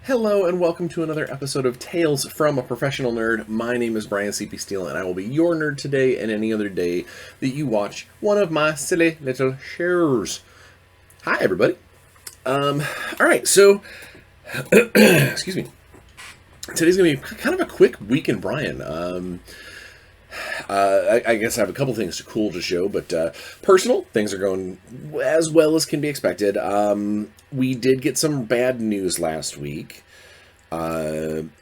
Hello and welcome to another episode of Tales from a Professional Nerd. My name is Bryan Steele and I will be your nerd today and any other day that you watch one of my silly little shows. Hi everybody. Alright, so, excuse me. Today's going to be kind of a quick week in Bryan. I guess I have a couple things cool to show, but personal, things are going as well as can be expected. We did get some bad news last week that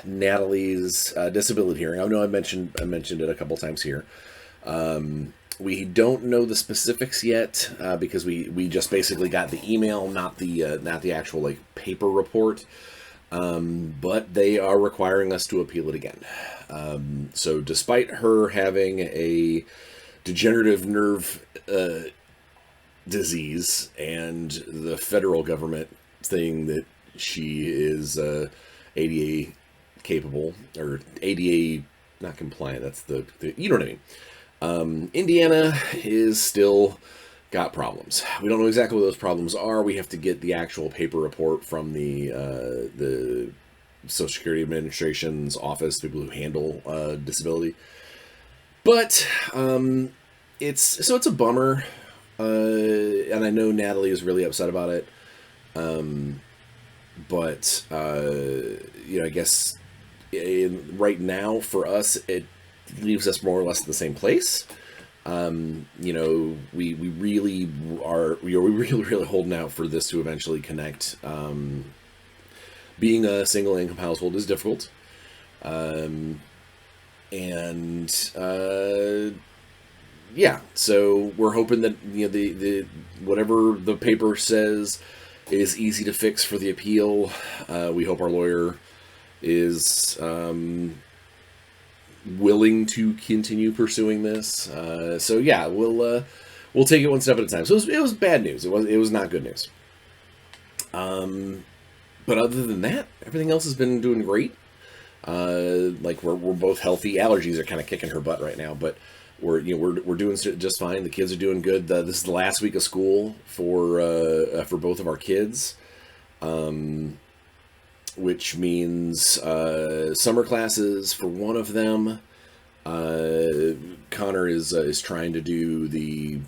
Natalie's disability hearing. I know I mentioned it a couple times here. We don't know the specifics yet because we just basically got the email, not the actual paper report. But they are requiring us to appeal it again. So despite her having a degenerative nerve disease and the federal government saying that she is ADA capable, or ADA not compliant, that's the you know what I mean. Indiana is still got problems. We don't know exactly what those problems are. We have to get the actual paper report from the Social Security Administration's office, people who handle disability. But it's a bummer, and I know Natalie is really upset about it. But I guess right now for us, it leaves us more or less in the same place. We really are, we're really holding out for this to eventually connect. Being a single income household is difficult. So we're hoping that, the whatever the paper says is easy to fix for the appeal. We hope our lawyer is, willing to continue pursuing this. We'll take it one step at a time. So it was bad news. It was not good news. But other than that, everything else has been doing great. We're both healthy. Allergies are kind of kicking her butt right now, but we're doing just fine. The kids are doing good. This is the last week of school for both of our kids. Which means summer classes for one of them. Connor is trying to do the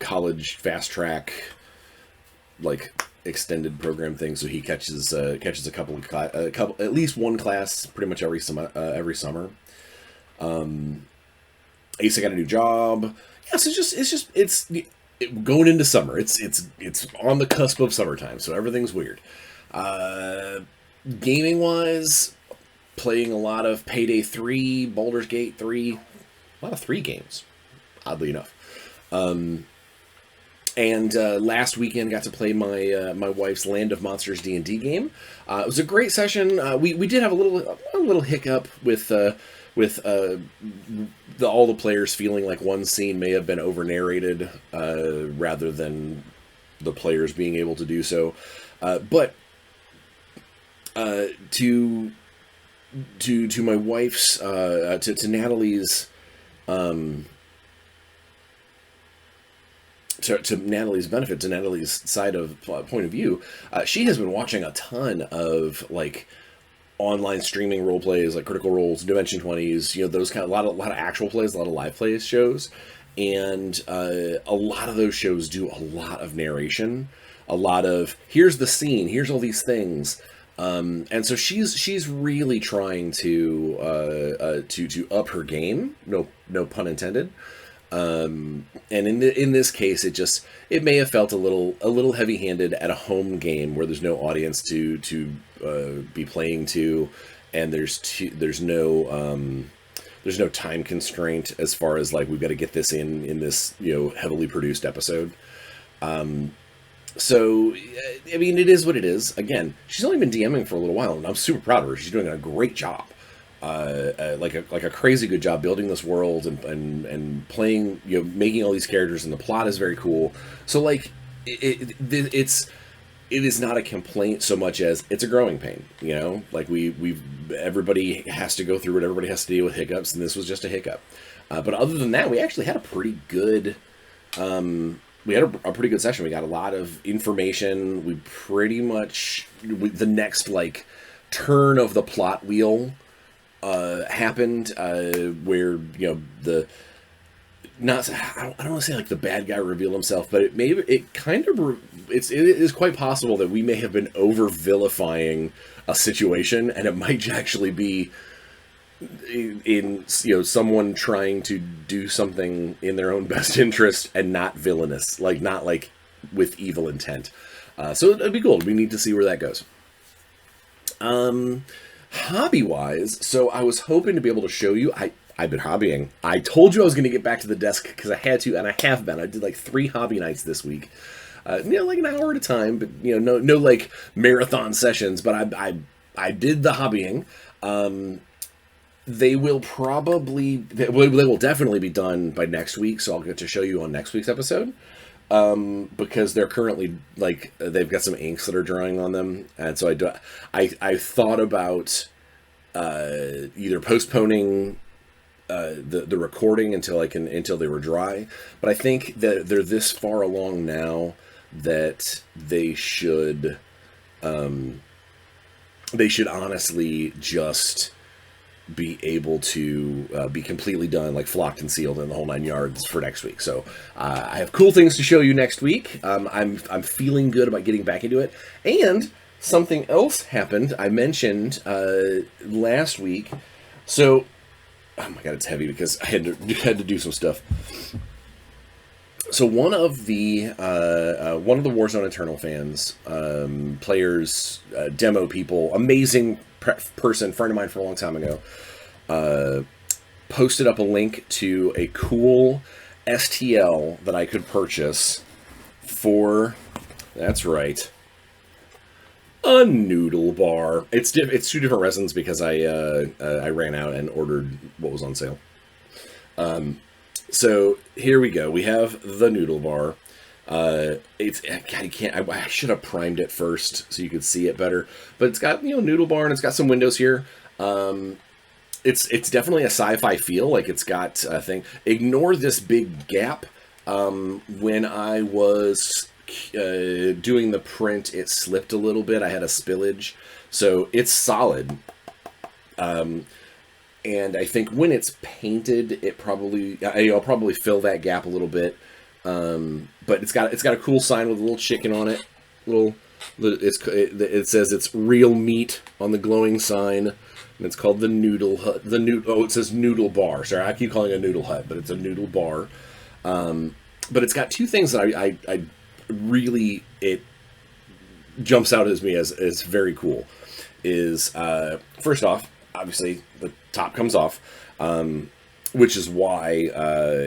college fast track extended program thing, so he catches a couple at least one class pretty much every summer. Asa got a new job. Yeah, so it's going into summer. It's on the cusp of summertime, so everything's weird. Gaming wise, playing a lot of Payday 3, Baldur's Gate 3, a lot of 3 games, oddly enough. And last weekend got to play my wife's Land of Monsters D&D game. It was a great session. We did have a little hiccup with all the players feeling like one scene may have been over narrated rather than the players being able to do so. But to my wife's to Natalie's to Natalie's benefit, to Natalie's side of point of view, she has been watching a ton of online streaming role plays like Critical Role's, Dimension 20s, those kind of a lot of actual plays, a lot of live plays shows, and a lot of those shows do a lot of narration, a lot of here's the scene, here's all these things. And so she's really trying to up her game. No pun intended. And in this case, it may have felt a little heavy-handed at a home game where there's no audience to be playing to, and there's no time constraint as far as we've got to get this in this heavily produced episode. So, I mean, it is what it is. Again, she's only been DMing for a little while, and I'm super proud of her. She's doing a great job, like a crazy good job building this world and playing, making all these characters, and the plot is very cool. So, it is not a complaint so much as it's a growing pain. Everybody has to go through it. Everybody has to deal with hiccups, and this was just a hiccup. But other than that, we actually had a pretty good a pretty good session. We got a lot of information. We pretty much the next like turn of the plot wheel happened where the not I don't want to say like the bad guy revealed himself, but it is quite possible that we may have been over vilifying a situation, and it might actually be in someone trying to do something in their own best interest and not villainous, like not like with evil intent. So it'd be cool. We need to see where that goes. Hobby wise, so I was hoping to be able to show you. I've been hobbying. I told you I was going to get back to the desk because I had to, and I have been. I did like 3 hobby nights this week. Like an hour at a time, but no like marathon sessions. But I did the hobbying. They will definitely be done by next week, so I'll get to show you on next week's episode. Because they're currently like they've got some inks that are drying on them, and so I thought about either postponing the recording until they were dry, but I think that they're this far along now that they should honestly just be able to be completely done, like flocked and sealed in the whole 9 yards for next week. So I have cool things to show you next week. I'm feeling good about getting back into it. And something else happened. I mentioned last week. So, oh my god, it's heavy because I had to do some stuff. So one of the Warzone Eternal fans, players, demo people, amazing person, friend of mine from a long time ago, posted up a link to a cool STL that I could purchase for, that's right, a noodle bar. It's 2 different resins because I ran out and ordered what was on sale. So here we go. We have the noodle bar. It's God, you can't. I should have primed it first so you could see it better. But it's got noodle bar, and it's got some windows here. It's definitely a sci-fi feel. Like it's got a thing. Ignore this big gap. When I was doing the print, it slipped a little bit. I had a spillage, so it's solid. And I think when it's painted, I'll probably fill that gap a little bit. But it's got a cool sign with a little chicken on it. It says it's real meat on the glowing sign, and it's called the Noodle Hut. It says Noodle Bar. Sorry, I keep calling it a Noodle Hut, but it's a Noodle Bar. But it's got 2 things that I really, it jumps out as me as very cool. Is first off, obviously the top comes off, which is why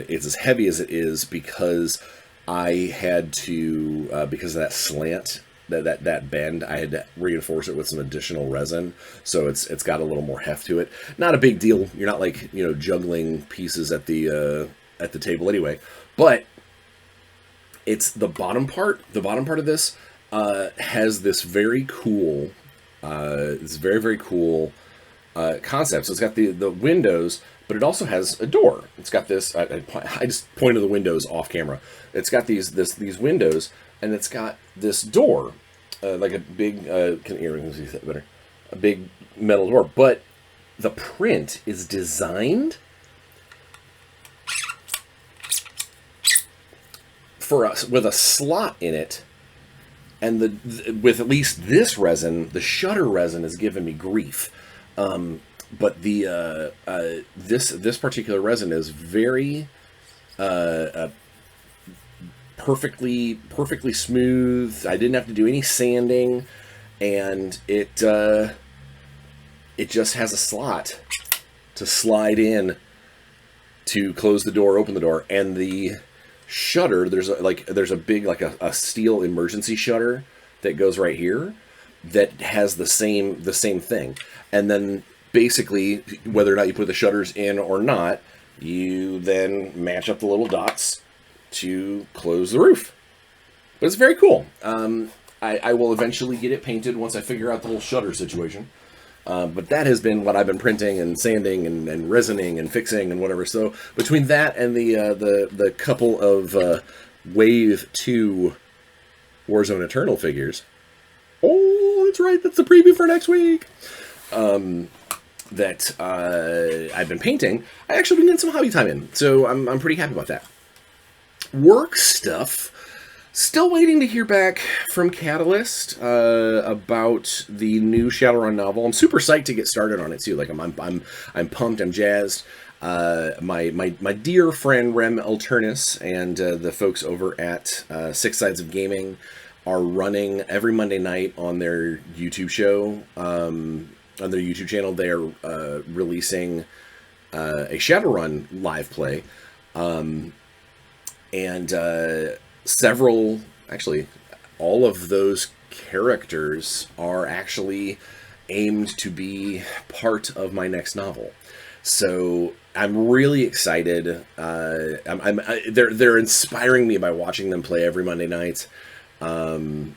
it's as heavy as it is, because I had to because of that slant, that bend, I had to reinforce it with some additional resin, so it's got a little more heft to it. Not a big deal. You're not like juggling pieces at the table anyway. But it's the bottom part. The bottom part of this has this very cool, very very cool concept. So it's got the windows, but it also has a door. It's got this. I just pointed the windows off camera. It's got these windows, and it's got this door, like a big. Can you see that better? A big metal door, but the print is designed for us with a slot in it, and with at least this resin, the shutter resin has given me grief. But the this particular resin is very perfectly smooth. I didn't have to do any sanding, and it just has a slot to slide in to close the door, open the door, and the shutter. There's a big a steel emergency shutter that goes right here that has the same thing. And then basically, whether or not you put the shutters in or not, you then match up the little dots to close the roof. But it's very cool. I will eventually get it painted once I figure out the whole shutter situation. But that has been what I've been printing and sanding and resining and fixing and whatever. So between that and the couple of Wave 2 Warzone Eternal figures. Oh, that's right. That's the preview for next week. That I've been painting. I actually been getting some hobby time in, so I'm pretty happy about that. Work stuff. Still waiting to hear back from Catalyst about the new Shadowrun novel. I'm super psyched to get started on it too. Like I'm pumped. I'm jazzed. My dear friend Rem Alternus and the folks over at Six Sides of Gaming are running every Monday night on their YouTube show. On their YouTube channel, they are releasing a Shadowrun live play, and several, actually, all of those characters are actually aimed to be part of my next novel. So I'm really excited. They're inspiring me by watching them play every Monday night, and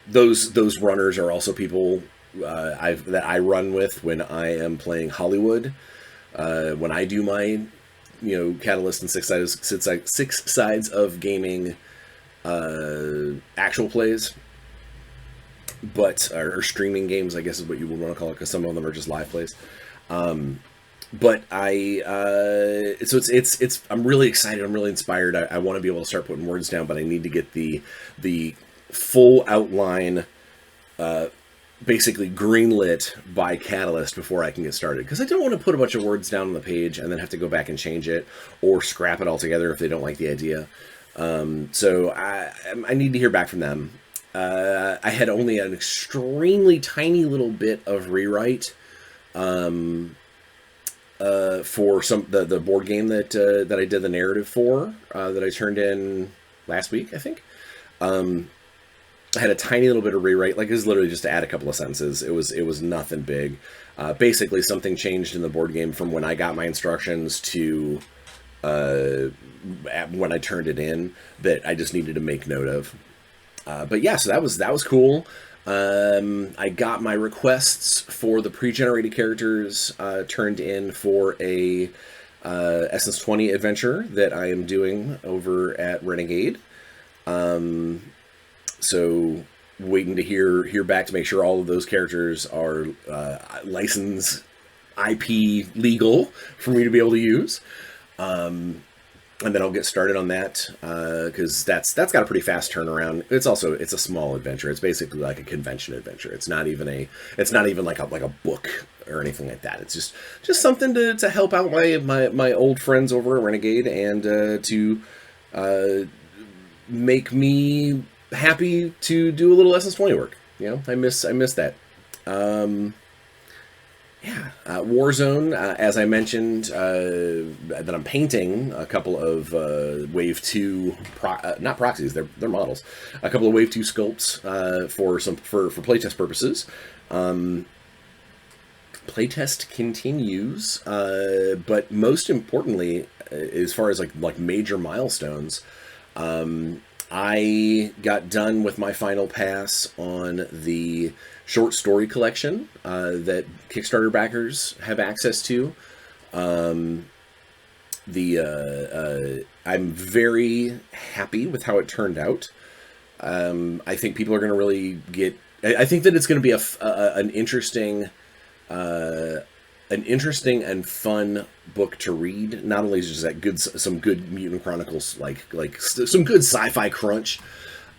those runners are also people that I run with when I am playing Hollywood. When I do my Catalyst and Six Sides of Gaming actual plays, but or streaming games, I guess is what you would want to call it, because some of them are just live plays. But so it's I'm really excited. I'm really inspired. I want to be able to start putting words down, but I need to get the full outline basically greenlit by Catalyst before I can get started, because I don't want to put a bunch of words down on the page and then have to go back and change it or scrap it altogether if they don't like the idea. So I need to hear back from them. I had only an extremely tiny little bit of rewrite for the board game that I did the narrative for, that I turned in last week, I think. I had a tiny little bit of rewrite, like it was literally just to add a couple of sentences. It was nothing big. Basically, something changed in the board game from when I got my instructions to when I turned it in that I just needed to make note of. But yeah, so that was cool. I got my requests for the pre-generated characters turned in for a Essence 20 adventure that I am doing over at Renegade. So waiting to hear back to make sure all of those characters are license IP legal for me to be able to use. And then I'll get started on that, because that's got a pretty fast turnaround. It's a small adventure. It's basically like a convention adventure. It's not even like a book or anything like that. It's just something to help out my old friends over at Renegade, and to make me happy to do a little Essence 20 work. I miss that. Warzone, as I mentioned, that I'm painting a couple of Wave 2 not proxies, they're models, a couple of Wave 2 sculpts for playtest purposes. Playtest continues, but most importantly, as far as like major milestones, I got done with my final pass on the short story collection that Kickstarter backers have access to. I'm very happy with how it turned out. I think people are going to really get. I think that it's going to be an interesting and fun book to read. Not only is it just that some good Mutant Chronicles, like some good sci-fi crunch,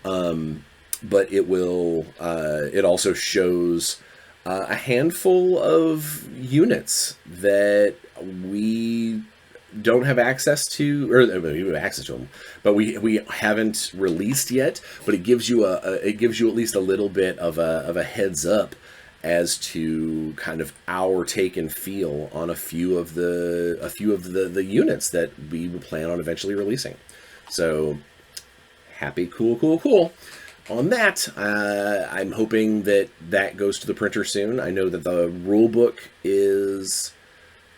but it also shows a handful of units that we don't have access to, or we have access to them, but we haven't released yet. But it gives you at least a little bit of a heads up as to kind of our take and feel on a few of the units that we will plan on eventually releasing. So happy, cool. On that, I'm hoping that goes to the printer soon. I know that the rule book is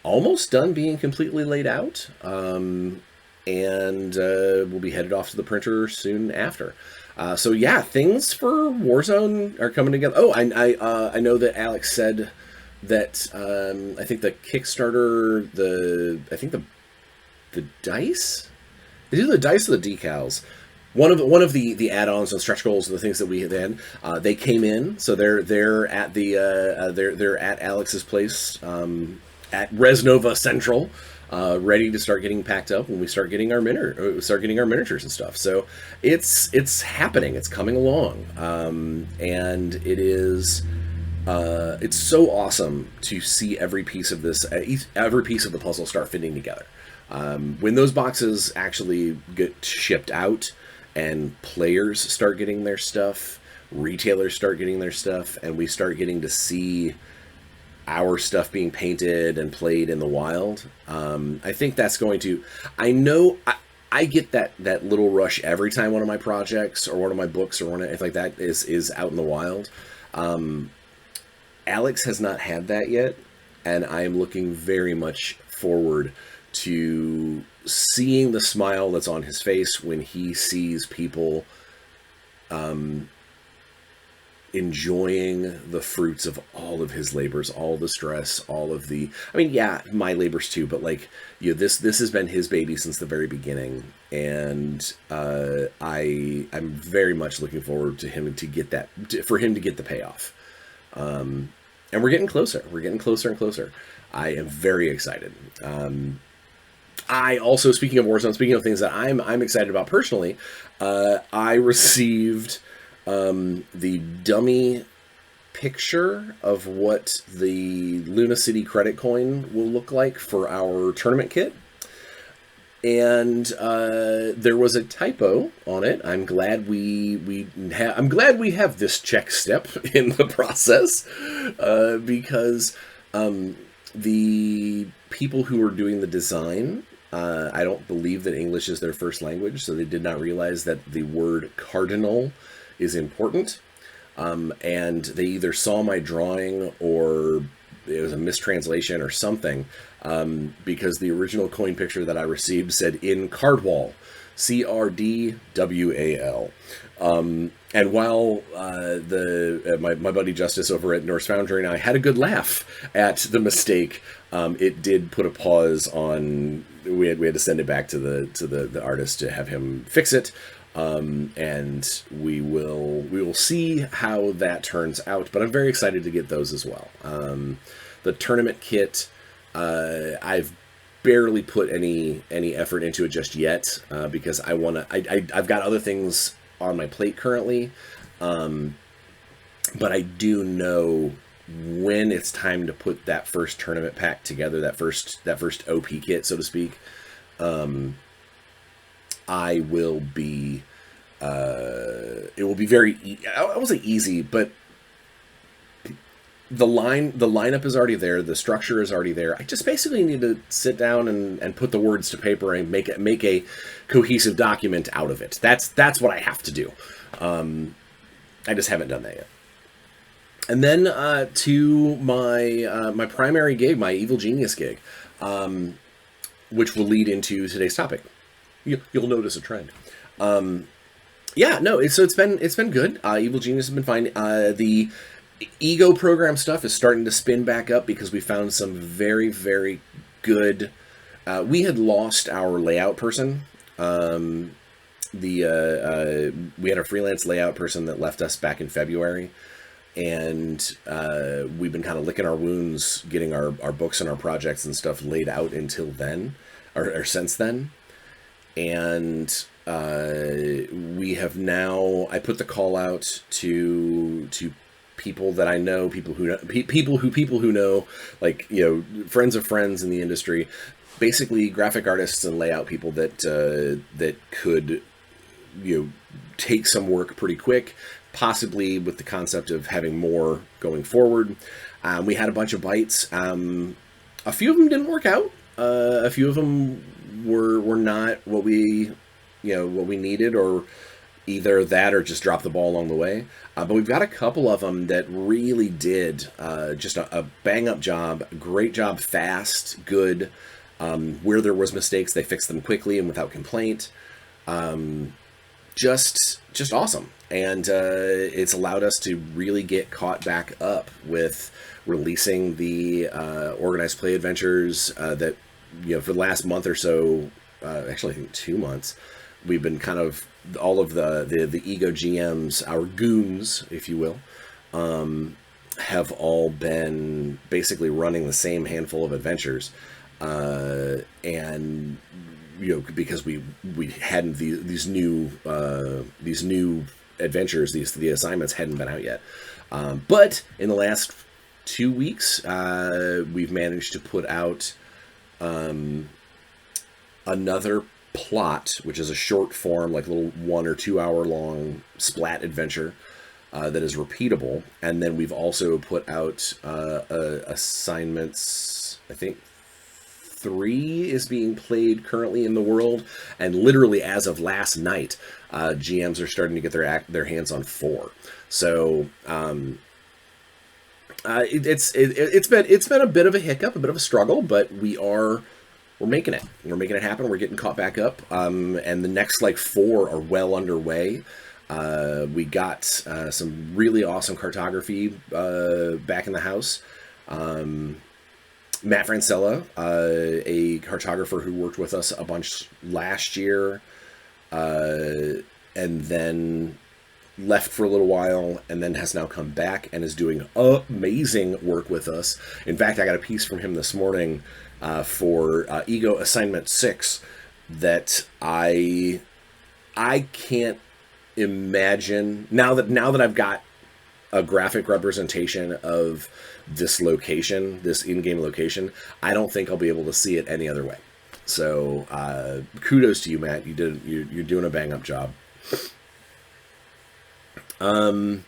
almost done being completely laid out, and we'll be headed off to the printer soon after. So yeah, things for Warzone are coming together. Oh, I know that Alex said that I think the Kickstarter, the dice. It's either the dice or the decals. One of the add-ons and stretch goals and the things that we had, they came in, so they're at they're at Alex's place at Resnova Central, ready to start getting packed up when we start getting our miniatures and stuff. So it's happening. It's coming along, and it is. It's so awesome to see every piece of the puzzle start fitting together. When those boxes actually get shipped out and players start getting their stuff, retailers start getting their stuff, and we start getting to see our stuff being painted and played in the wild, I think that's going to... I get that little rush every time one of my projects or one of my books or anything like that is out in the wild. Alex has not had that yet, and I am looking very much forward to seeing the smile that's on his face when he sees people enjoying the fruits of all of his labors, all the stress, all of the... I mean, yeah, my labors too, but like, this has been his baby since the very beginning, and I'm very much looking forward to him for him to get the payoff. And we're getting closer. We're getting closer and closer. I am very excited. I also, speaking of Warzone, speaking of things that I'm excited about personally, I received the dummy picture of what the Luna City credit coin will look like for our tournament kit. And there was a typo on it. I'm glad we have this check step in the process, because the people who are doing the design, I don't believe that English is their first language, so they did not realize that the word cardinal is important. And they either saw my drawing or it was a mistranslation or something, because the original coin picture that I received said in Cardwall, CRDWAL. And while my buddy Justice over at Norse Foundry and I had a good laugh at the mistake, it did put a pause on. We had to send it back to the artist to have him fix it. And we will see how that turns out, but I'm very excited to get those as well. The tournament kit, I've barely put any effort into it just yet, because I've got other things on my plate currently, but I do know when it's time to put that first tournament pack together, that first OP kit, so to speak. I will be, it will be very, I won't say easy, but the lineup is already there. The structure is already there. I just basically need to sit down and put the words to paper and make a cohesive document out of it. That's what I have to do. I just haven't done that yet. And then, to my primary gig, my Evil Genius gig, which will lead into today's topic. You'll notice a trend. Yeah, no, it's been good. Evil Genius has been fine. The Ego program stuff is starting to spin back up because we found some very, very good... we had lost our layout person. We had a freelance layout person that left us back in February. And we've been kind of licking our wounds, getting our books and our projects and stuff laid out until then, or since then. And we have now, I put the call out to people that I know, people who know, like, friends of friends in the industry, basically graphic artists and layout people that could, take some work pretty quick, possibly with the concept of having more going forward. We had a bunch of bites. A few of them didn't work out. A few of them were not what we needed, or either that or just dropped the ball along the way. But we've got a couple of them that really did just a bang-up job, great job, fast, good. Where there was mistakes, they fixed them quickly and without complaint. Just awesome. And it's allowed us to really get caught back up with releasing the organized play adventures that, for the last month or so, actually I think 2 months, we've been kind of all of the ego GMs, our goons, if you will, have all been basically running the same handful of adventures, and because we hadn't these new adventures, the assignments hadn't been out yet, but in the last 2 weeks, we've managed to put out another plot, which is a short form, like little 1 or 2 hour long splat adventure that is repeatable. And then we've also put out assignments. I think 3 is being played currently in the world, and literally as of last night, GMs are starting to get their hands on 4. So it's been a bit of a hiccup, a bit of a struggle, but we're making it. We're making it happen. We're getting caught back up. And the next 4 are well underway. We got some really awesome cartography back in the house. Matt Francella, a cartographer who worked with us a bunch last year, and then left for a little while, and then has now come back and is doing amazing work with us. In fact, I got a piece from him this morning for Ego Assignment 6 that I can't imagine, now that I've got a graphic representation of this location, this in-game location, I don't think I'll be able to see it any other way. So kudos to you, Matt. You're doing a bang-up job. Other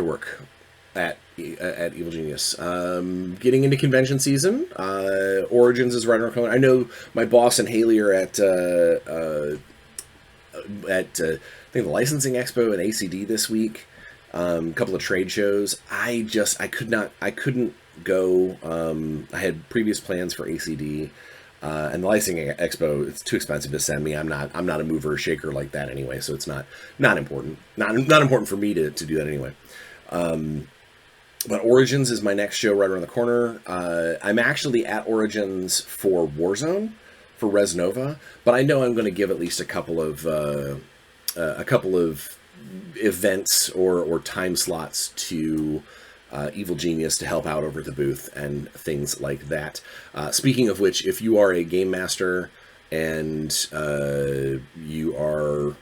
work at Evil Genius. Getting into convention season. Origins is right around the corner. I know my boss and Haley are at I think the Licensing Expo and ACD this week. A couple of trade shows. I couldn't go. I had previous plans for ACD. And the Licensing Expo, it's too expensive to send me. I'm not a mover or shaker like that anyway, so it's not important. Not important for me to do that anyway. But Origins is my next show right around the corner. I'm actually at Origins for Warzone, for Res Nova, but I know I'm going to give at least a couple of events or time slots to Evil Genius to help out over at the booth and things like that. Speaking of which, if you are a game master and you are,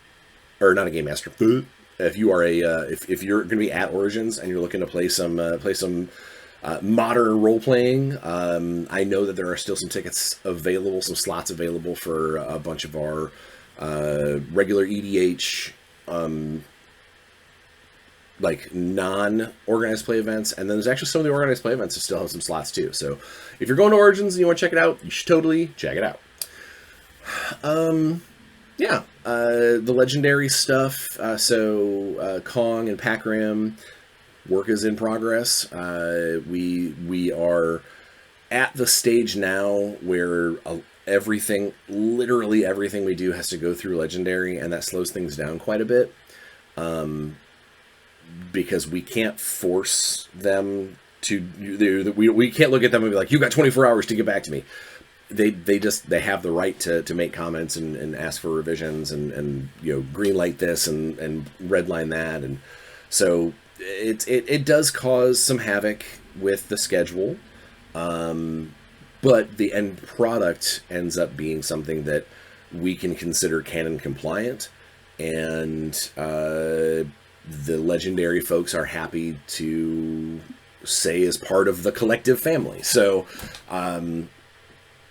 or not a game master, if you are if you're going to be at Origins and you're looking to play some modern role playing, I know that there are still some tickets available, some slots available for a bunch of our regular EDH. Like non-organized play events, and then there's actually some of the organized play events that still have some slots too. So if you're going to Origins and you want to check it out, you should totally check it out. The legendary stuff. So Kong and Pac-Ram, work is in progress. We are at the stage now where literally everything we do has to go through legendary, and that slows things down quite a bit. Because we can't force them to, we can't look at them and be like, you got 24 hours to get back to me. They have the right to make comments and ask for revisions and green light this and red line that, and so it does cause some havoc with the schedule, but the end product ends up being something that we can consider canon compliant, and the legendary folks are happy to say is part of the collective family. So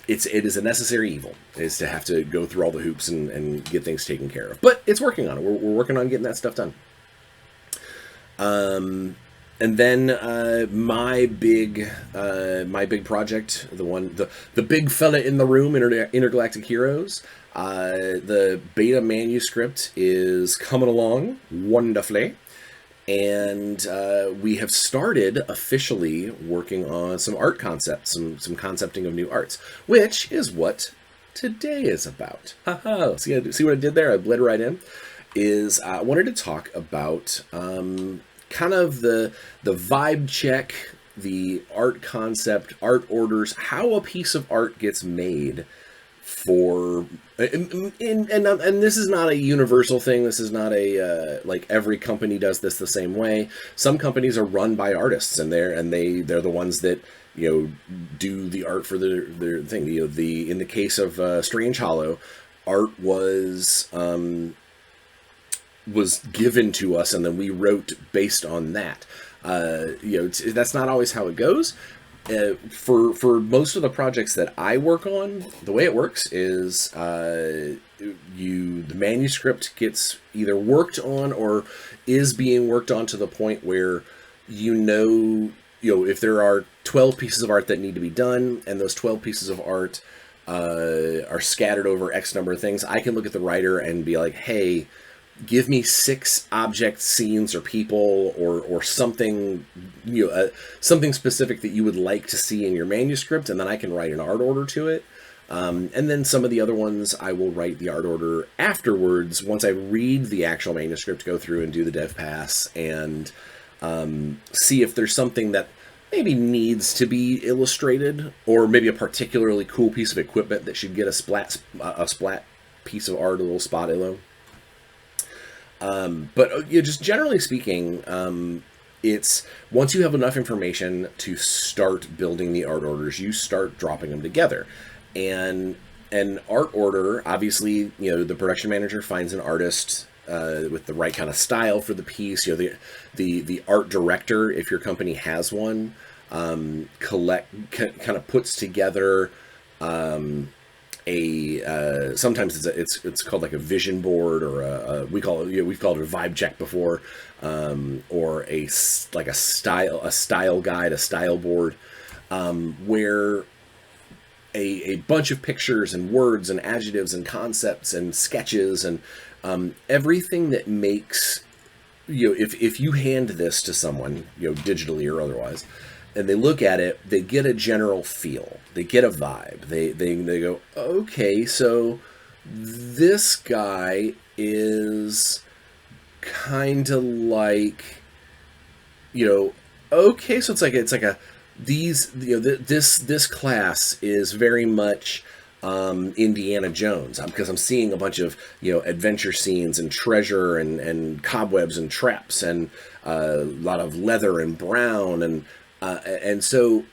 it is a necessary evil, is to have to go through all the hoops and get things taken care of. But it's working on it. We're working on getting that stuff done. And then my big project, the big fella in the room, Intergalactic Heroes. The beta manuscript is coming along wonderfully, and we have started officially working on some art concepts, some concepting of new arts, which is what today is about. Haha! See what I did there? I bled right in. I wanted to talk about kind of the vibe check, the art concept, art orders, how a piece of art gets made for and this is not a universal thing. This is not a like every company does this the same way. Some companies are run by artists, and they're the ones that do the art for their thing. In the case of Strange Hollow, art was given to us, and then we wrote based on that. That's not always how it goes. For most of the projects that I work on, the way it works is the manuscript gets either worked on or is being worked on to the point where if there are 12 pieces of art that need to be done, and those 12 pieces of art are scattered over X number of things, I can look at the writer and be like, hey, give me 6 objects, scenes, or people, or something, something specific that you would like to see in your manuscript, and then I can write an art order to it. And then some of the other ones, I will write the art order afterwards, once I read the actual manuscript, go through and do the dev pass, and see if there's something that maybe needs to be illustrated, or maybe a particularly cool piece of equipment that should get a splat piece of art, a little spot illo. But just generally speaking, it's once you have enough information to start building the art orders, you start dropping them together. And an art order, obviously, the production manager finds an artist with the right kind of style for the piece. The art director, if your company has one, kind of puts together sometimes it's called like a vision board, or we've called it a vibe check before, or a style guide, a style board, where a bunch of pictures and words and adjectives and concepts and sketches and everything that makes if you hand this to someone, digitally or otherwise, and they look at it, they get a general feel, they get a vibe, they go, okay, so this guy is kind of like, okay, so this class is very much Indiana Jones, because I'm seeing a bunch of adventure scenes and treasure and cobwebs and traps and a lot of leather and brown, and so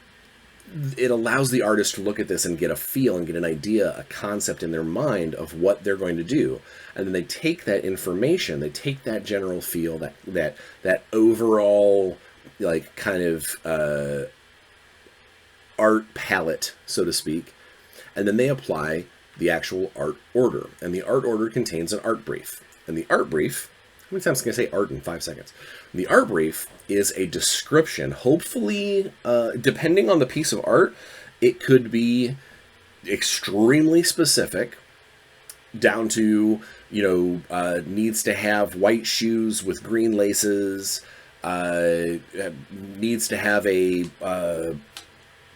it allows the artist to look at this and get a feel and get an idea, a concept in their mind of what they're going to do. And then they take that information, they take that general feel, that overall like kind of art palette, so to speak, and then they apply the actual art order. And the art order contains an art brief. And the art brief, how many times can I say art in 5 seconds? The art brief is a description, hopefully, depending on the piece of art, it could be extremely specific, down to, needs to have white shoes with green laces, needs to have a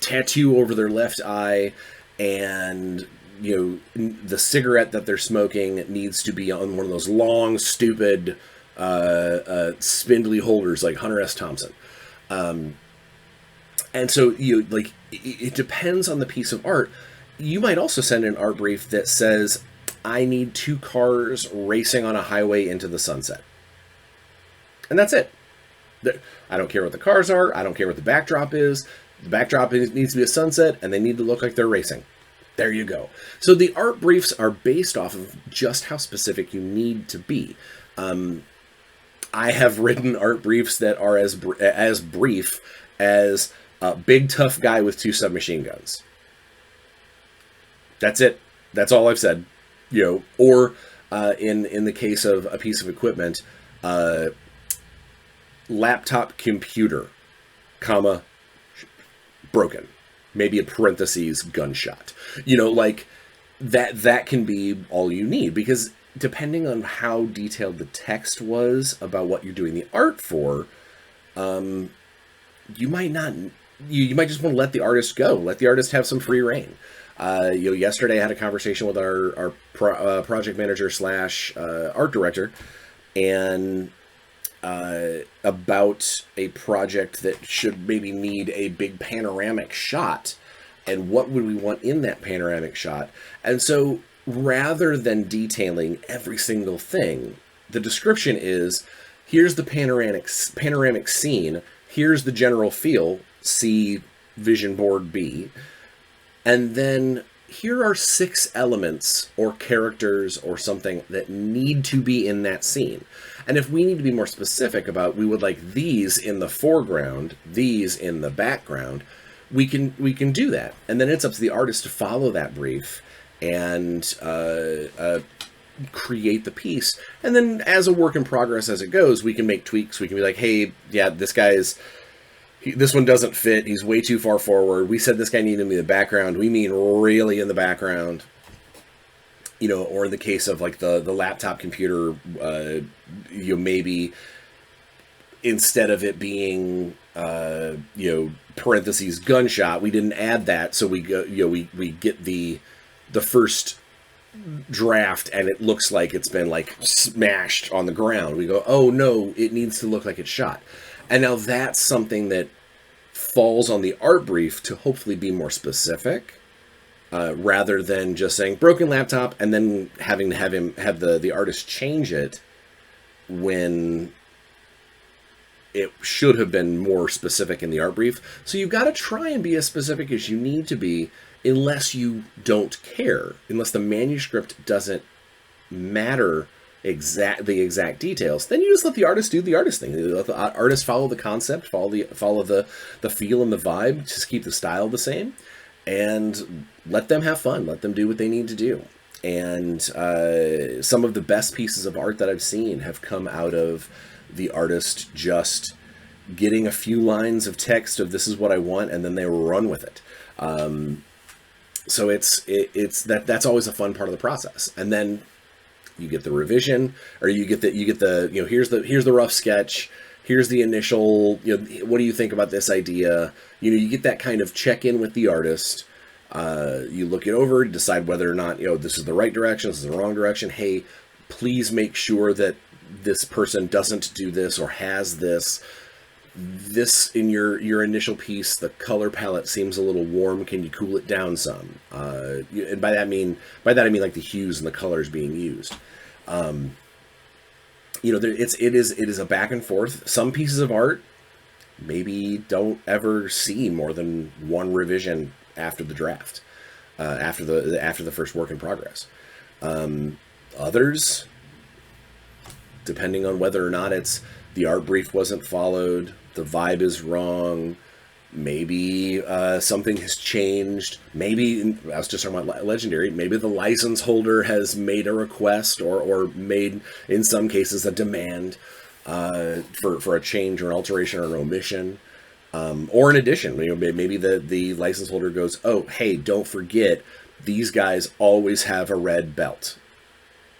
tattoo over their left eye, and the cigarette that they're smoking needs to be on one of those long, stupid, spindly holders like Hunter S. Thompson. And so it depends on the piece of art. You might also send an art brief that says, I need 2 cars racing on a highway into the sunset. And that's it. I don't care what the cars are. I don't care what the backdrop is. The backdrop needs to be a sunset, and they need to look like they're racing. There you go. So the art briefs are based off of just how specific you need to be. I have written art briefs that are as brief as a big tough guy with 2 submachine guns. That's it. That's all I've said. Or in the case of a piece of equipment, laptop computer, comma, broken. Maybe a parentheses, gunshot. Like that can be all you need, because depending on how detailed the text was about what you're doing the art for, you might just want to let the artist go, let the artist have some free reign. Yesterday I had a conversation with our project manager / art director, and about a project that should maybe need a big panoramic shot. and what would we want in that panoramic shot. And so rather than detailing every single thing, the description is, here's the panoramic scene, here's the general feel, see vision board B, and then here are 6 elements or characters or something that need to be in that scene. And if we need to be more specific about, we would like these in the foreground, these in the background, we can do that. And then it's up to the artist to follow that brief and create the piece. And then as a work in progress as it goes, we can make tweaks. We can be like, hey, yeah, this one doesn't fit. He's way too far forward. We said this guy needed to be in the background. We mean really in the background. You know, or in the case of like the laptop computer, maybe instead of it being, parentheses gunshot, we didn't add that. So we go, we get the first draft and it looks like it's been like smashed on the ground. We go, oh no, it needs to look like it's shot. And now that's something that falls on the art brief to hopefully be more specific, rather than just saying broken laptop and then having to have the artist change it when it should have been more specific in the art brief. So you've got to try and be as specific as you need to be, unless you don't care, unless the manuscript doesn't matter the exact details. Then you just let the artist do the artist thing. You let the artist follow the concept, follow the feel and the vibe, just keep the style the same, and let them have fun. Let them do what they need to do. And some of the best pieces of art that I've seen have come out of the artist just getting a few lines of text of this is what I want, and then they run with it. So that's always a fun part of the process. And then you get the revision, or you get the here's the rough sketch, here's the initial, what do you think about this idea? You get that kind of check in with the artist. You look it over, decide whether or not, this is the right direction, this is the wrong direction. Hey, please make sure that this person doesn't do this or has this in your initial piece. The color palette seems a little warm. Can you cool it down some? And by that I mean like the hues and the colors being used. It is a back and forth. Some pieces of art maybe don't ever see more than one revision after the draft, after the first work in progress. Others, depending on whether or not it's the art brief wasn't followed, the vibe is wrong, maybe something has changed, maybe, I was just talking about Legendary, maybe the license holder has made a request or made, in some cases, a demand for a change or an alteration or an omission, or an addition. Maybe the license holder goes, oh, hey, don't forget, these guys always have a red belt.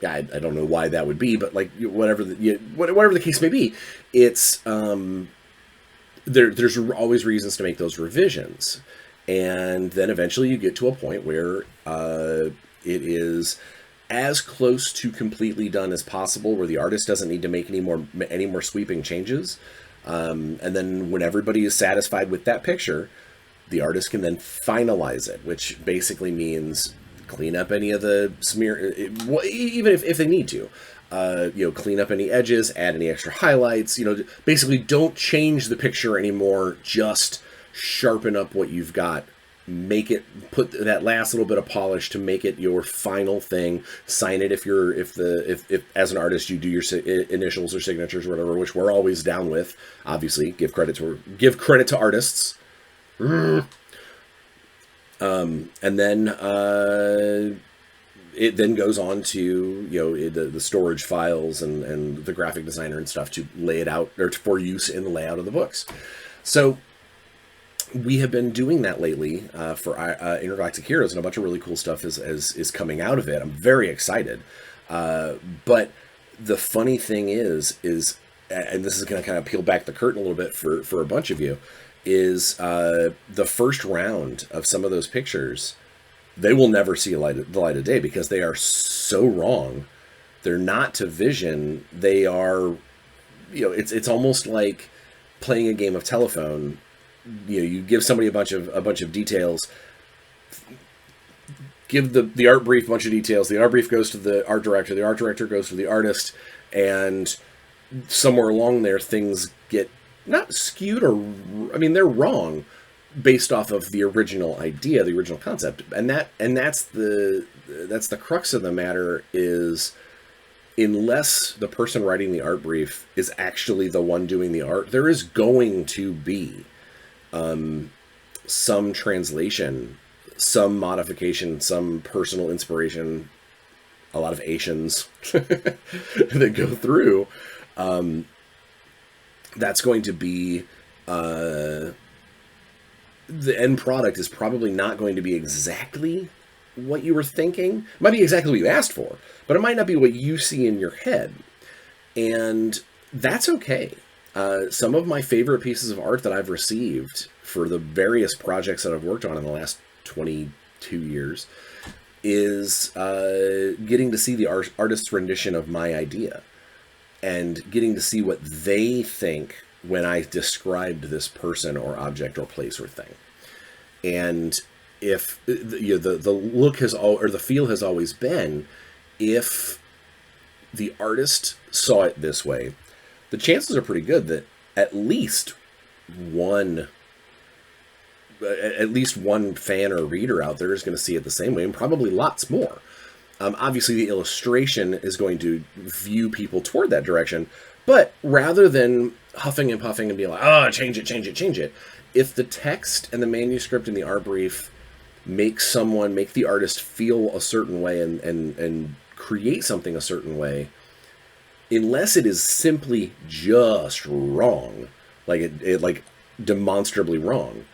I don't know why that would be, but like whatever the case may be, it's there's always reasons to make those revisions, and then eventually you get to a point where it is as close to completely done as possible, where the artist doesn't need to make any more sweeping changes, and then when everybody is satisfied with that picture, the artist can then finalize it, which basically means clean up any of the smear, even if they need to, clean up any edges, add any extra highlights, basically don't change the picture anymore, just sharpen up what you've got, put that last little bit of polish to make it your final thing, sign it if as an artist you do your initials or signatures or whatever, which we're always down with, obviously, give credit to artists. And then it then goes on to the storage files and the graphic designer and stuff to lay it out, or for use in the layout of the books. So we have been doing that lately for Intergalactic Heroes, and a bunch of really cool stuff is coming out of it. I'm very excited. But the funny thing is, and this is going to kind of peel back the curtain a little bit for a bunch of you, is the first round of some of those pictures, they will never see the light of day because they are so wrong. They're not to vision. They are, it's almost like playing a game of telephone. You give somebody a bunch of details, give the art brief, bunch of details. The art brief goes to the art director. The art director goes to the artist, and somewhere along there, things get not skewed or, I mean, they're wrong based off of the original idea, the original concept, and that's the crux of the matter is, unless the person writing the art brief is actually the one doing the art, there is going to be some translation, some modification, some personal inspiration, a lot of Asians that go through. That's going to be the end product is probably not going to be exactly what you were thinking. It might be exactly what you asked for, but it might not be what you see in your head. And that's okay. Some of my favorite pieces of art that I've received for the various projects that I've worked on in the last 22 years is getting to see the artist's rendition of my idea and getting to see what they think when I described this person or object or place or thing. And if the look has or the feel has always been, if the artist saw it this way, the chances are pretty good that at least one fan or reader out there is going to see it the same way, and probably lots more. Obviously, the illustration is going to view people toward that direction, but rather than huffing and puffing and being like, oh, change it, if the text and the manuscript and the art brief make the artist feel a certain way and create something a certain way, unless it is simply just wrong, like it like demonstrably wrong,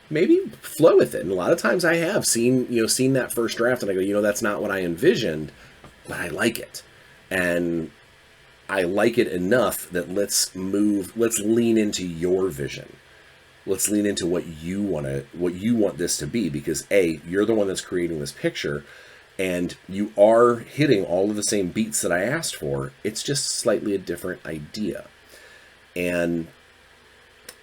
maybe flow with it. And a lot of times I have seen that first draft and I go, that's not what I envisioned, but I like it. And I like it enough that let's lean into your vision. Let's lean into what you want this to be, because A, you're the one that's creating this picture, and you are hitting all of the same beats that I asked for. It's just slightly a different idea. And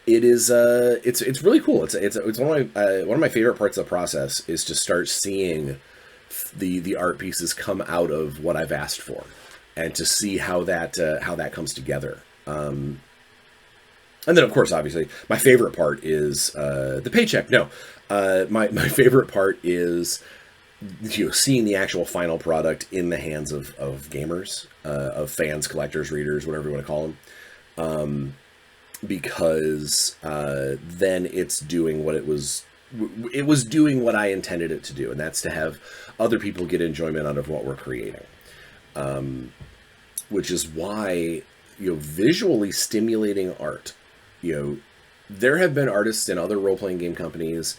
it is it's really cool. It's one of my favorite parts of the process is to start seeing the art pieces come out of what I've asked for, and to see how that comes together. And then, of course, obviously, my favorite part is the paycheck. No, my favorite part is seeing the actual final product in the hands of gamers, of fans, collectors, readers, whatever you want to call them. Because then it's doing what it was doing what I intended it to do, and that's to have other people get enjoyment out of what we're creating. Which is why, visually stimulating art, there have been artists in other role-playing game companies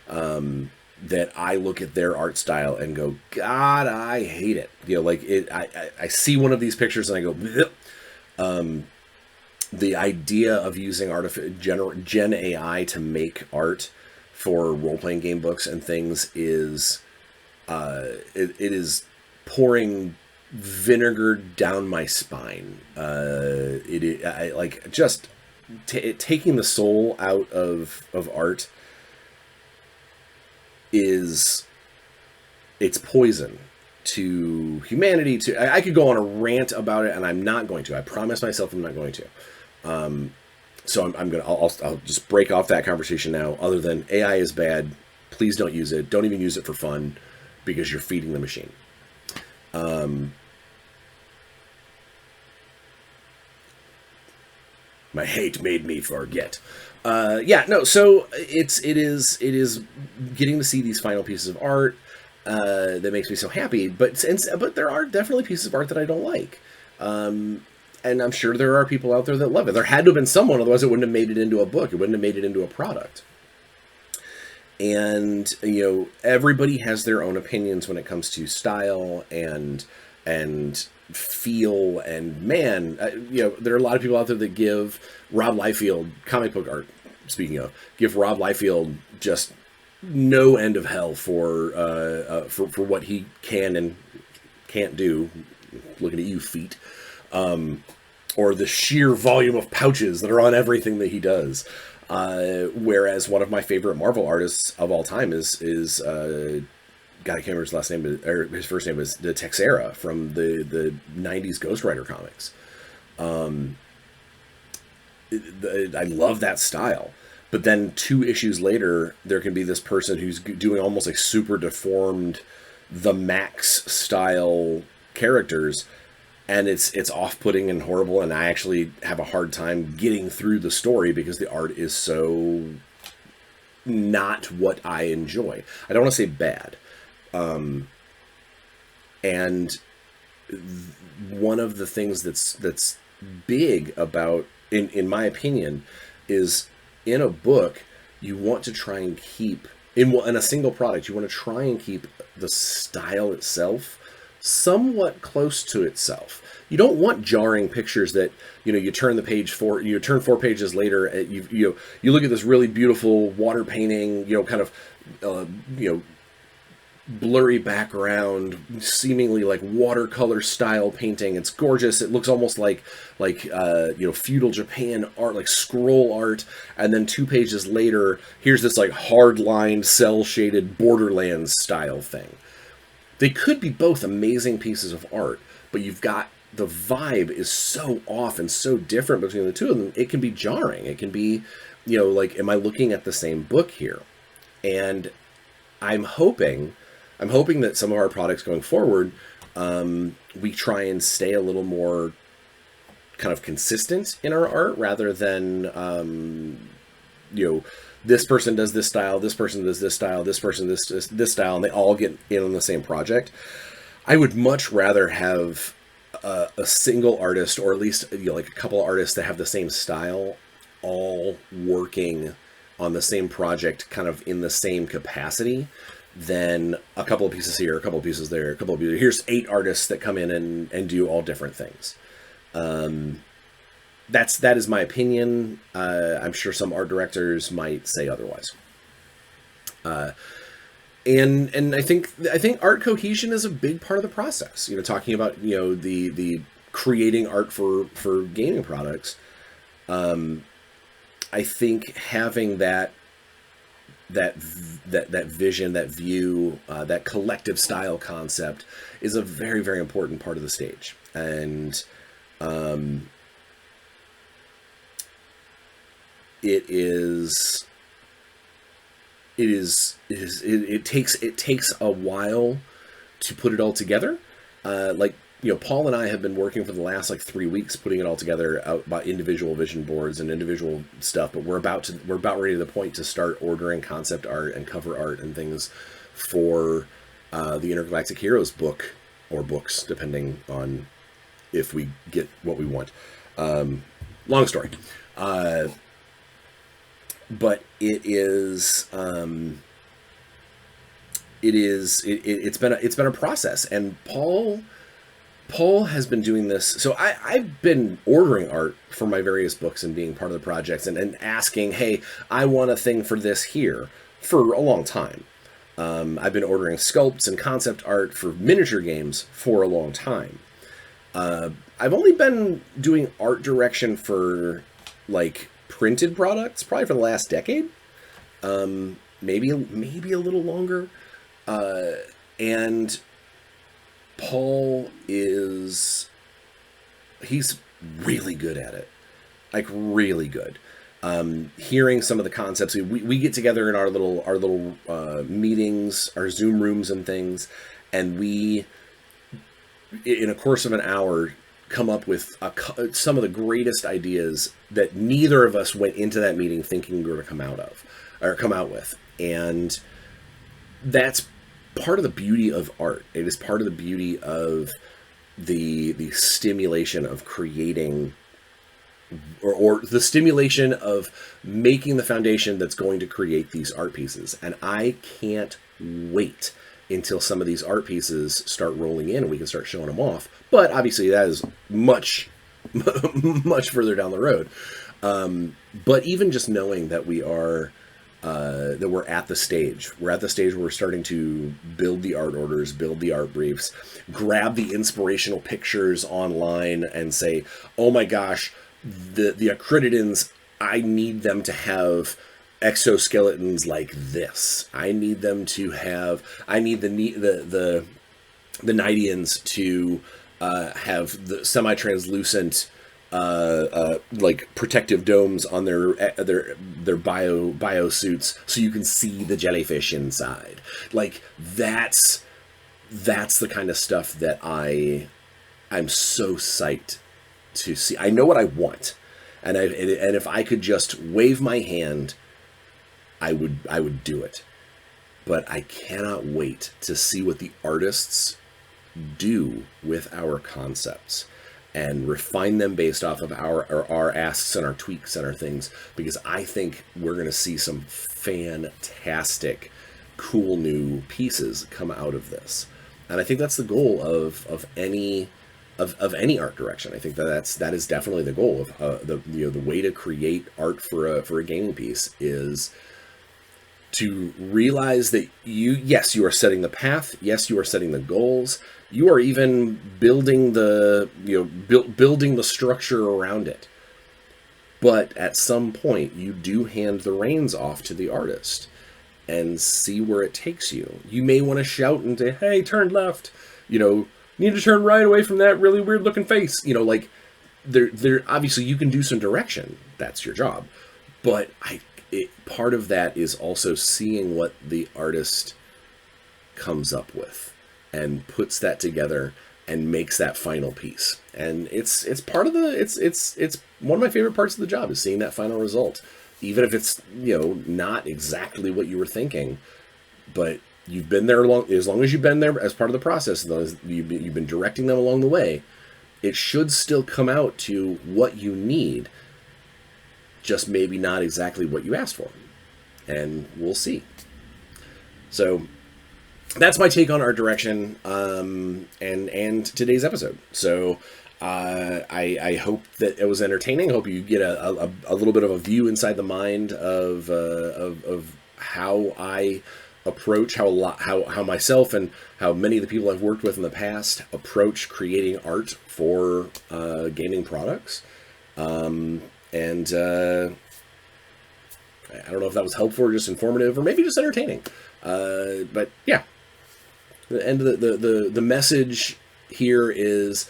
that I look at their art style and go, God, I hate it. I see one of these pictures and I go, bleh. The idea of using Gen AI to make art for role-playing game books and things is, it is pouring vinegar down my spine. Taking the soul out of art it's poison to humanity. I could go on a rant about it, and I'm not going to. I promise myself I'm not going to. So I'll just break off that conversation now. Other than AI is bad, please don't use it. Don't even use it for fun, because you're feeding the machine. My hate made me forget. So it is getting to see these final pieces of art that makes me so happy. But there are definitely pieces of art that I don't like. And I'm sure there are people out there that love it. There had to have been someone, otherwise it wouldn't have made it into a book. It wouldn't have made it into a product. And, everybody has their own opinions when it comes to style and feel. And man, there are a lot of people out there that give Rob Liefeld, comic book art, speaking of, give Rob Liefeld just no end of hell for what he can and can't do. Looking at you, feet. Or the sheer volume of pouches that are on everything that he does. Whereas one of my favorite Marvel artists of all time is God, I can't remember his last name, or his first name is the Texera from the '90s Ghost Rider comics. I love that style. But then 2 issues later, there can be this person who's doing almost like super deformed, the Max style characters, and it's off-putting and horrible. And I actually have a hard time getting through the story because the art is so not what I enjoy. I don't want to say bad. And one of the things that's big about, in my opinion, is in a book, you want to try and keep, in a single product, you want to try and keep the style itself somewhat close to itself. You don't want jarring pictures that, you turn the page you turn 4 pages later, you look at this really beautiful water painting, kind of, blurry background, seemingly like watercolor style painting. It's gorgeous. It looks almost like feudal Japan art, like scroll art. And then 2 pages later, here's this like hard lined, cell shaded Borderlands style thing. They could be both amazing pieces of art, but you've got, the vibe is so off and so different between the two of them. It can be jarring. It can be, like, am I looking at the same book here? And I'm hoping that some of our products going forward, we try and stay a little more kind of consistent in our art, rather than, this person does this style, this person does this style, this person this style, and they all get in on the same project. I would much rather have a single artist, or at least like a couple of artists that have the same style, all working on the same project, kind of in the same capacity, than a couple of pieces here, a couple of pieces there, a couple of pieces. Here's 8 artists that come in and do all different things. That is my opinion. I'm sure some art directors might say otherwise. And I think art cohesion is a big part of the process. Talking about the creating art for gaming products. I think having that vision, that view, that collective style concept is a very, very important part of the stage. And it takes a while to put it all together. Paul and I have been working for the last 3 weeks putting it all together out by individual vision boards and individual stuff, but we're about ready to the point to start ordering concept art and cover art and things for the Intergalactic Heroes book, or books, depending on if we get what we want. Long story. But it's been a process, and Paul has been doing this. So I've been ordering art for my various books and being part of the projects and asking, hey, I want a thing for this here, for a long time. I've been ordering sculpts and concept art for miniature games for a long time. I've only been doing art direction for printed products probably for the last decade, maybe a little longer. And Paul he's really good at it, really good. Hearing some of the concepts, we get together in our little meetings, our Zoom rooms and things, and we, in a course of an hour, come up with some of the greatest ideas that neither of us went into that meeting thinking we were going to come out with. And that's part of the beauty of art. It is part of the beauty of the stimulation of creating, or the stimulation of making the foundation that's going to create these art pieces. And I can't wait until some of these art pieces start rolling in and we can start showing them off. But obviously that is much, much further down the road. But even just knowing that we're at the stage. We're at the stage where we're starting to build the art orders, build the art briefs, grab the inspirational pictures online and say, oh my gosh, the Acrytidins I need them to have exoskeletons like this. I need them to have. I need the Nidians to have the semi-translucent like protective domes on their bio suits, so you can see the jellyfish inside. Like that's the kind of stuff that I'm so psyched to see. I know what I want, and if I could just wave my hand, I would do it. But I cannot wait to see what the artists do with our concepts and refine them based off of our asks and our tweaks and our things, because I think we're going to see some fantastic, cool new pieces come out of this. And I think that's the goal of any art direction. I think that is definitely the goal of the way to create art for a gaming piece is to realize that you are setting the path, yes, you are setting the goals, you are even building building the structure around it. But at some point, you do hand the reins off to the artist and see where it takes you. You may want to shout and say, "Hey, turn left," you need to turn right away from that really weird looking face. Like there obviously you can do some direction. That's your job. But part of that is also seeing what the artist comes up with and puts that together and makes that final piece. And it's part of it's one of my favorite parts of the job is seeing that final result, even if it's not exactly what you were thinking, but you've been there as long as you've been there as part of the process, as long as you've been directing them along the way, it should still come out to what you need, just maybe not exactly what you asked for. And we'll see. So that's my take on art direction and today's episode. So I hope that it was entertaining. I hope you get a little bit of a view inside the mind of how I approach, how myself and how many of the people I've worked with in the past approach creating art for gaming products. And I don't know if that was helpful or just informative or maybe just entertaining. But yeah, the end of the message here is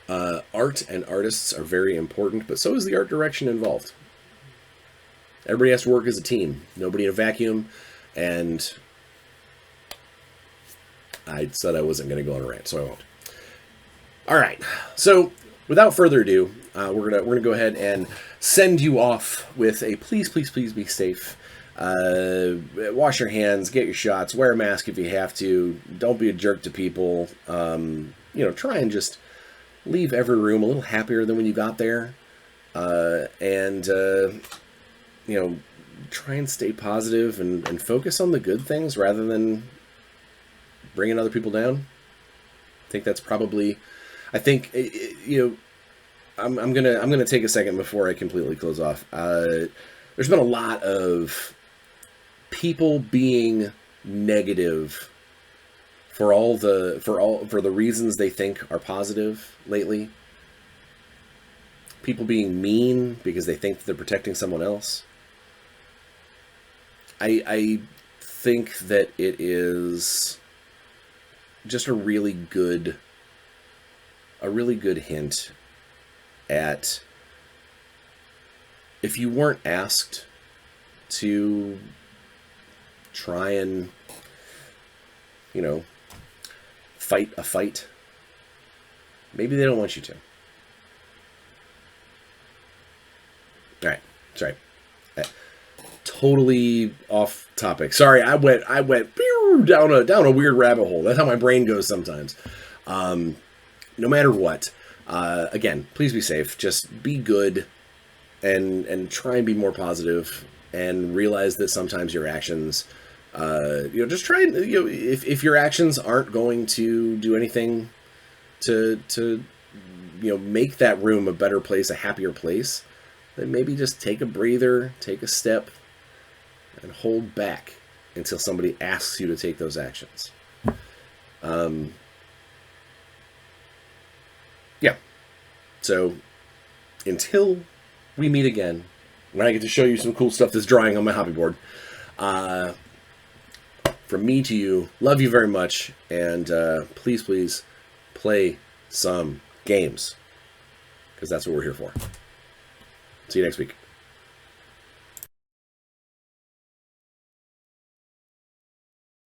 art and artists are very important, but so is the art direction involved. Everybody has to work as a team. Nobody in a vacuum. And I said I wasn't going to go on a rant, so I won't. All right. So without further ado, we're gonna go ahead and send you off with a please be safe. Wash your hands, get your shots, wear a mask if you have to. Don't be a jerk to people. Try and just leave every room a little happier than when you got there. And try and stay positive and focus on the good things rather than bringing other people down. I think that's probably. I think I'm gonna take a second before I completely close off. There's been a lot of people being negative for the reasons they think are positive lately. People being mean because they think that they're protecting someone else. I think that it is just a really good hint at, if you weren't asked to try and fight a fight, maybe they don't want you to. All right, sorry. Totally off topic. Sorry, I went down a weird rabbit hole. That's how my brain goes sometimes. No matter what, again, please be safe. Just be good, and try and be more positive, and realize that sometimes your actions, just try and if your actions aren't going to do anything to make that room a better place, a happier place, then maybe just take a breather, take a step, and hold back until somebody asks you to take those actions. Yeah. So until we meet again, when I get to show you some cool stuff that's drawing on my hobby board. From me to you, love you very much, and please, please play some games, because that's what we're here for. See you next week.